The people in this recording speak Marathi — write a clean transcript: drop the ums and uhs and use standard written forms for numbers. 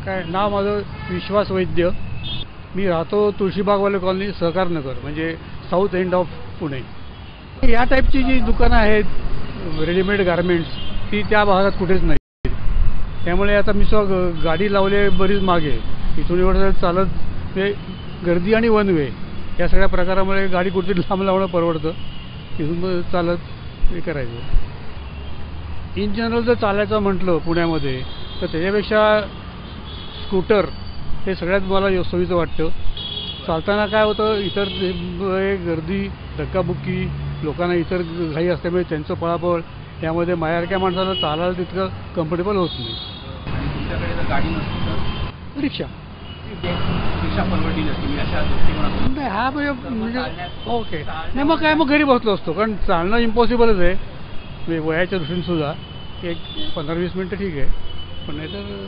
काय नाव माझं विश्वास वैद्य. मी राहतो तुळशीबागवाले कॉलनी, सहकार नगर, म्हणजे साऊथ एंड ऑफ पुणे. या टाईपची जी दुकानं आहेत रेडीमेड गारमेंट्स, ती त्या भागात कुठेच नाही. त्यामुळे आता मी गाडी लावले बरीच मागे, इथून एवढं चालत ते गर्दी आणि वन वे या सगळ्या प्रकारामुळे गाडी कुठे लांब लावणं परवडतं, इथून चालत हे करायचं. इन जनरल जर चालायचं म्हटलं पुण्यामध्ये तर त्याच्यापेक्षा स्कूटर हे सगळ्यात मला सोयीचं वाटतं. चालताना काय होतं, इतर गर्दी, धक्काबुक्की, लोकांना इतर घाई असल्यामुळे त्यांचं पळापळ, त्यामध्ये माझ्यासारख्या माणसाला चालायला तितकं कम्फर्टेबल होत नाही. तुमच्याकडे जर गाडी नसती तर रिक्षा परवडली नसती अशा दृष्टिकोनातून नाही. हा म्हणजे ओके नाही, मग काय, मग घरी बसलो असतो, कारण चालणं इम्पॉसिबलच आहे वयाच्या दृष्टीने सुद्धा. एक 15-20 मिनटं ठीक आहे, पण नाही तर